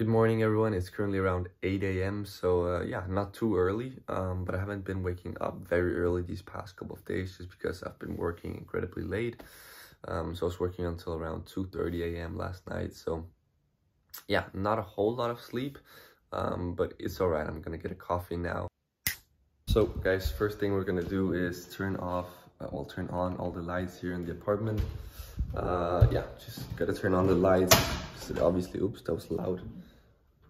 Good morning, everyone. It's currently around 8 a.m. So yeah, not too early, but I haven't been waking up very early these past couple of days just because I've been working incredibly late. So I was working until around 2:30 a.m. last night. So yeah, not a whole lot of sleep, but it's all right. I'm gonna get a coffee now. So guys, first thing we're gonna do is turn on all the lights here in the apartment. Yeah, just gotta turn on the lights. So obviously, oops, that was loud.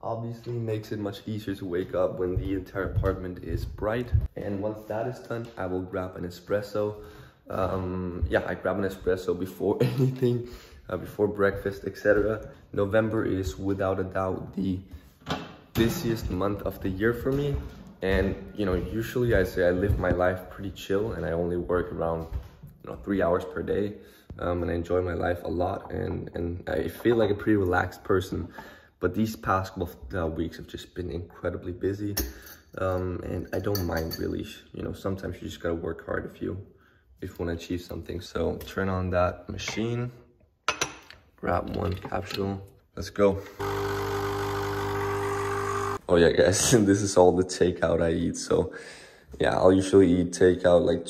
Obviously makes it much easier to wake up when the entire apartment is bright. And once that is done, I will grab an espresso. Yeah, I grab an espresso before anything, before breakfast, etc. November is without a doubt the busiest month of the year for me. And you know, usually I say I live my life pretty chill and I only work around 3 hours per day. And I enjoy my life a lot, and I feel like a pretty relaxed person. But these past couple of weeks have just been incredibly busy, and I don't mind really. You know, sometimes you just gotta work hard if you want to achieve something. So turn on that machine, grab one capsule, let's go. Oh yeah, guys, this is all the takeout I eat. So yeah, I'll usually eat takeout like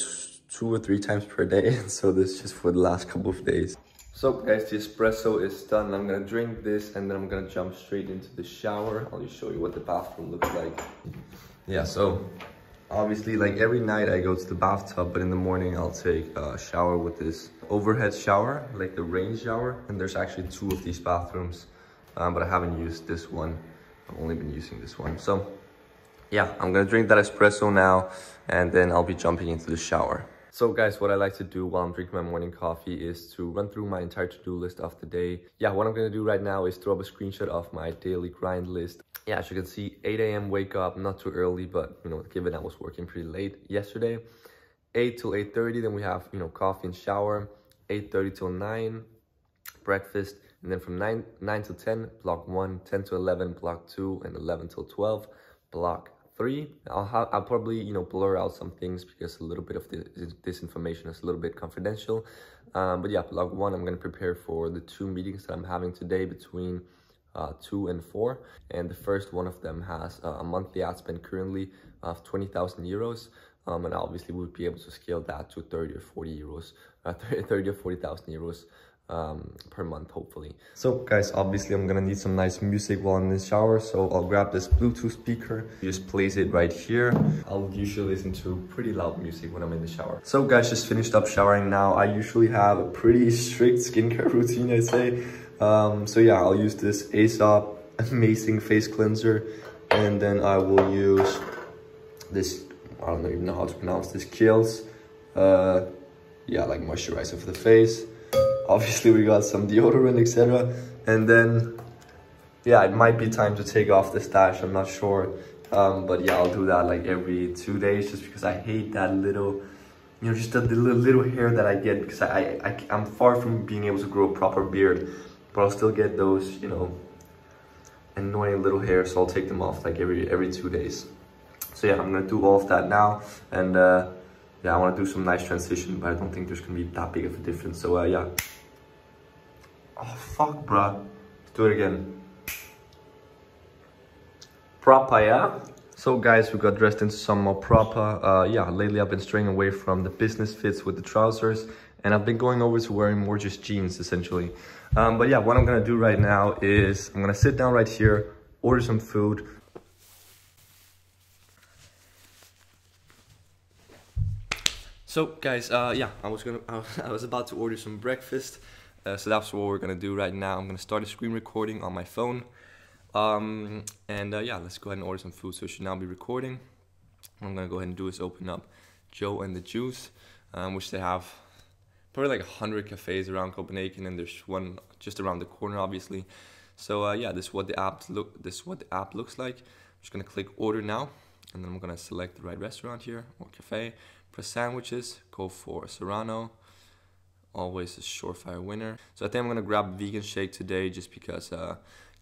2 or 3 times per day. So this is just for the last couple of days. So guys, the espresso is done. I'm gonna drink this and then I'm gonna jump straight into the shower. I'll just show you what the bathroom looks like. Yeah, so obviously like every night I go to the bathtub, but in the morning I'll take a shower with this overhead shower, like the rain shower. And there's actually 2 of these bathrooms, but I haven't used this one. I've only been using this one. So yeah, I'm gonna drink that espresso now and then I'll be jumping into the shower. So guys, what I like to do while I'm drinking my morning coffee is to run through my entire to-do list of the day. Yeah, what I'm gonna do right now is throw up a screenshot of my daily grind list. Yeah, as you can see, 8 a.m. wake up, not too early, but you know, given I was working pretty late yesterday. 8 till 8:30, then we have, coffee and shower. 8:30 till 9, breakfast. And then from 9 till 10, block 1, 10 to 11, block 2, and 11 till 12, block 3. I'll probably, blur out some things because a little bit of this information is a little bit confidential. But yeah, block 1, I'm going to prepare for the 2 meetings that I'm having today between 2 and 4. And the first one of them has a monthly ad spend currently of 20,000 euros. And obviously we'll be able to scale that to 30 or 40 euros, 30 or 40,000 euros. Per month, hopefully. So guys, obviously I'm gonna need some nice music while I'm in the shower, so I'll grab this Bluetooth speaker, just place it right here. I'll usually listen to pretty loud music when I'm in the shower. So guys, just finished up showering now. I usually have a pretty strict skincare routine, I'd say. So yeah, I'll use this Aesop amazing face cleanser, and then I will use this, I don't even know how to pronounce this, Kiehl's yeah, like moisturizer for the face. Obviously we got some deodorant, etc. And then yeah, it might be time to take off the stash, I'm not sure. But yeah, I'll do that like every 2 days, just because I hate that little, just the little hair that I get, because I'm far from being able to grow a proper beard, but I'll still get those, annoying little hairs, so I'll take them off like every 2 days. So yeah, I'm gonna do all of that now, and yeah, I want to do some nice transition, but I don't think there's gonna be that big of a difference. So yeah. Oh fuck, bruh. Let's do it again. Proper, yeah? So guys, we got dressed into some more proper. Yeah, lately I've been straying away from the business fits with the trousers, and I've been going over to wearing more just jeans, essentially. But yeah, what I'm gonna do right now is I'm gonna sit down right here, order some food. So guys, yeah, I was about to order some breakfast. So that's what we're gonna do right now. I'm gonna start a screen recording on my phone. Yeah, let's go ahead and order some food. So it should now be recording. What I'm gonna go ahead and do is open up Joe and the Juice, which they have probably like 100 cafes around Copenhagen, and there's one just around the corner, obviously. So yeah, this is what the app looks like. I'm just gonna click order now, and then I'm gonna select the right restaurant here or cafe. Press sandwiches, go for Serrano. Always a surefire winner. So I think I'm gonna grab vegan shake today, just because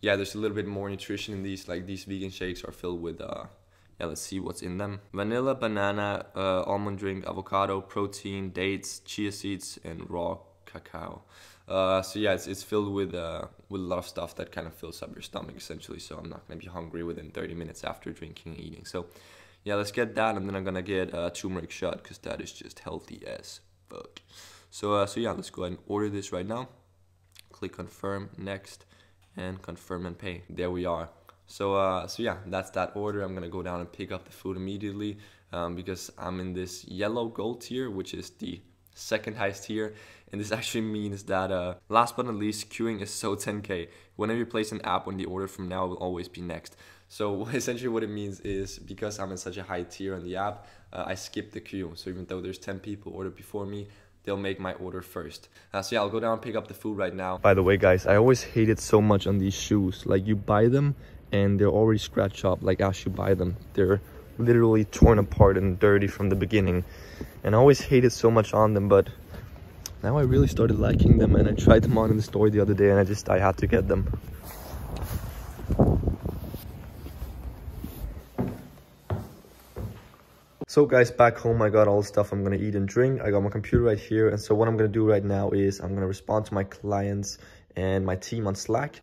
yeah, there's a little bit more nutrition in these. Like, these vegan shakes are filled with yeah, let's see what's in them. Vanilla, banana, almond drink, avocado, protein, dates, chia seeds, and raw cacao. So yeah, it's filled with a lot of stuff that kind of fills up your stomach essentially. So I'm not gonna be hungry within 30 minutes after drinking and eating. So yeah, let's get that, and then I'm gonna get a turmeric shot because that is just healthy as fuck. So yeah, let's go ahead and order this right now. Click confirm, next, and confirm and pay. There we are. So yeah, that's that order. I'm gonna go down and pick up the food immediately because I'm in this yellow gold tier, which is the second highest tier, and this actually means that last but not least, queuing is so 10k. Whenever you place an app on the order from now, will always be next. So essentially what it means is, because I'm in such a high tier on the app, I skip the queue. So even though there's 10 people ordered before me, they'll make my order first. So yeah, I'll go down and pick up the food right now. By the way, guys, I always hated so much on these shoes. Like, you buy them and they're already scratched up, like as you buy them. They're literally torn apart and dirty from the beginning. And I always hated so much on them, but now I really started liking them, and I tried them on in the store the other day, and I had to get them. So guys, back home I got all the stuff I'm gonna eat and drink. I got my computer right here, and so what I'm gonna do right now is I'm gonna respond to my clients and my team on Slack.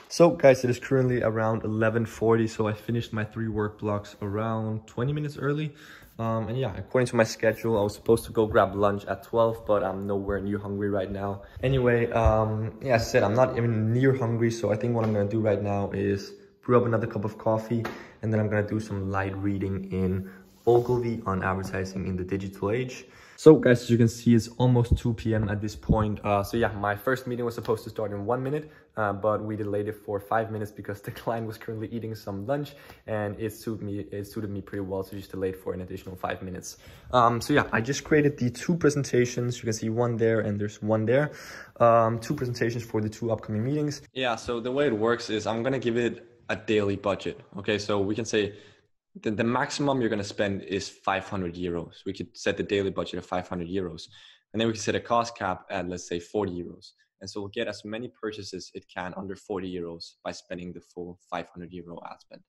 So guys, it is currently around 11:40, so I finished my 3 work blocks around 20 minutes early. And yeah, according to my schedule, I was supposed to go grab lunch at 12, but I'm nowhere near hungry right now. Anyway, yeah, as I said, I'm not even near hungry, so I think what I'm gonna do right now is brew up another cup of coffee, and then I'm gonna do some light reading in Ogilvy on advertising in the digital age. So guys, as you can see, it's almost 2 p.m. at this point. So yeah, my first meeting was supposed to start in 1 minute, but we delayed it for 5 minutes because the client was currently eating some lunch, and it suited me pretty well, so just delayed for an additional 5 minutes. So yeah, I just created the 2 presentations. You can see one there and there's one there. 2 presentations for the 2 upcoming meetings. Yeah, so the way it works is I'm gonna give it a daily budget. Okay, so we can say the maximum you're going to spend is 500 euros. We could set the daily budget of 500 euros. And then we can set a cost cap at, let's say, 40 euros. And so we'll get as many purchases it can under 40 euros by spending the full 500 euro ad spend.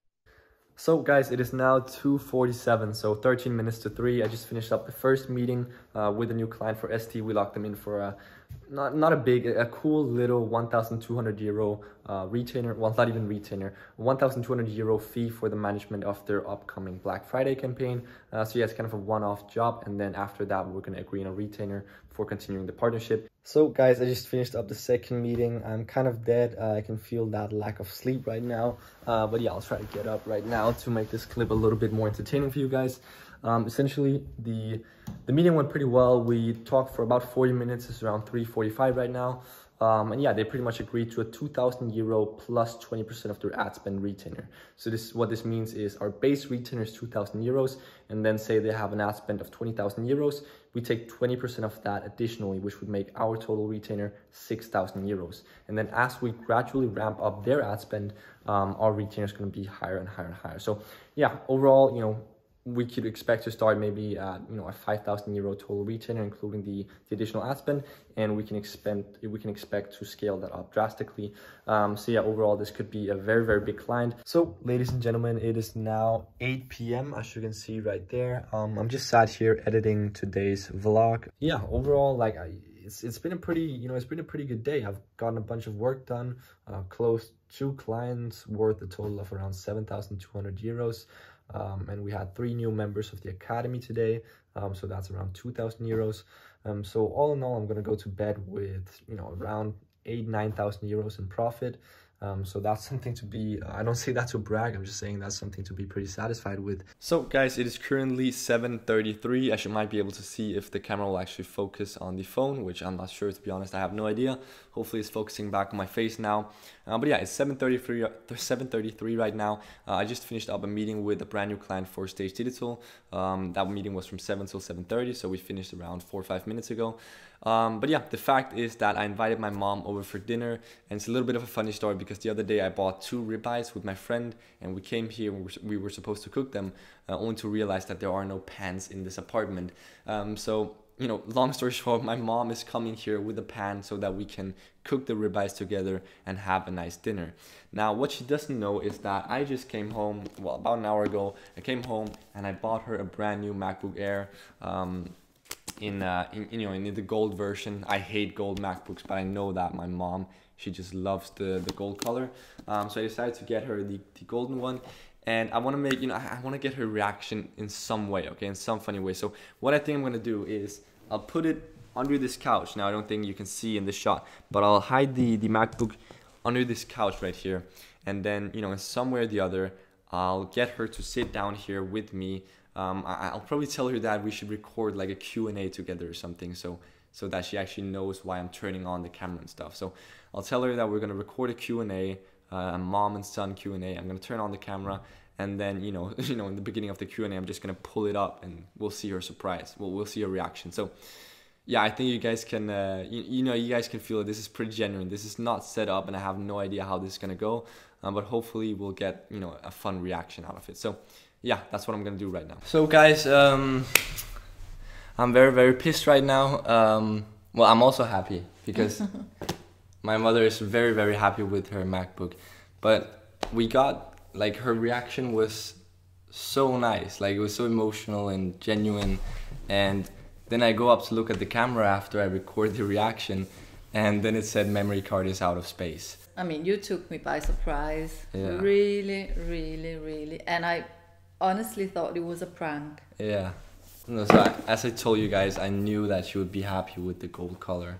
So guys, it is now 2:47, so 13 minutes to 3. I just finished up the first meeting with a new client for ST. We locked them in for a a cool little 1,200 euro retainer. Well, not even retainer, 1,200 euro fee for the management of their upcoming Black Friday campaign. So yeah, it's kind of a one-off job, and then after that we're going to agree on a retainer for continuing the partnership. So guys, I just finished up the second meeting. I'm kind of dead. I can feel that lack of sleep right now, but yeah, I'll try to get up right now to make this clip a little bit more entertaining for you guys. Essentially, the meeting went pretty well. We talked for about 40 minutes. It's around 3:45 right now. And yeah, they pretty much agreed to a 2,000 euro plus 20% of their ad spend retainer. So what this means is our base retainer is 2,000 euros, and then say they have an ad spend of 20,000 euros. We take 20% of that additionally, which would make our total retainer 6,000 euros. And then as we gradually ramp up their ad spend, our retainer is going to be higher and higher and higher. So yeah, overall, you know, we could expect to start maybe at, you know, a 5,000 euro total retainer, including the additional ad spend, and we can expect to scale that up drastically. So yeah, overall, this could be a very, very big client. So ladies and gentlemen, it is now 8 p.m. as you can see right there. I'm just sat here editing today's vlog. Yeah, overall, like it's been a pretty, you know, it's been a pretty good day. I've gotten a bunch of work done, closed 2 clients worth a total of around 7,200 euros. And we had 3 new members of the academy today, so that's around 2,000 euros. So all in all, I'm gonna go to bed with, you know, around 8,000–9,000 euros in profit. So that's something to be, I don't say that to brag, I'm just saying that's something to be pretty satisfied with. So guys, it is currently 7:33. As you might be able to see if the camera will actually focus on the phone, which I'm not sure, to be honest, I have no idea. Hopefully it's focusing back on my face now. But yeah, it's 7:33 right now. I just finished up a meeting with a brand new client for Stage Digital. That meeting was from 7 till 7:30, so we finished around 4 or 5 minutes ago. But yeah, the fact is that I invited my mom over for dinner, and it's a little bit of a funny story because the other day I bought 2 ribeyes with my friend, and we came here and we were supposed to cook them, only to realize that there are no pans in this apartment. So, you know, long story short, my mom is coming here with a pan so that we can cook the ribeyes together and have a nice dinner. Now, what she doesn't know is that I just came home, well, about an hour ago. I came home and I bought her a brand new MacBook Air. in you know, in the gold version. I hate gold MacBooks, but I know that my mom, she just loves the gold color. So I decided to get her the golden one, and I want to make, you know, I want to get her reaction in some way, okay, in some funny way. So what I think I'm gonna do is I'll put it under this couch. Now I don't think you can see in this shot, but I'll hide the MacBook under this couch right here, and then, you know, in some way or the other, I'll get her to sit down here with me. I'll probably tell her that we should record like a Q&A together or something, so that she actually knows why I'm turning on the camera and stuff. So I'll tell her that we're gonna record a Q&A, a mom and son Q&A. I'm gonna turn on the camera, and then, you know, in the beginning of the Q&A, I'm just gonna pull it up, and we'll see her surprise. We'll see her reaction. So yeah, I think you guys can, you know, you guys can feel it. This is pretty genuine. This is not set up, and I have no idea how this is gonna go, but hopefully we'll get, you know, a fun reaction out of it. So yeah, that's what I'm gonna do right now. So guys, I'm very, very pissed right now. Well, I'm also happy because my mother is very, very happy with her MacBook, but we got, like, her reaction was so nice. Like, it was so emotional and genuine, and then I go up to look at the camera after I record the reaction, and then it said memory card is out of space. I mean, you took me by surprise. Yeah. Really, really, really. And I honestly thought it was a prank. Yeah. No, so as I told you guys, I knew that she would be happy with the gold color.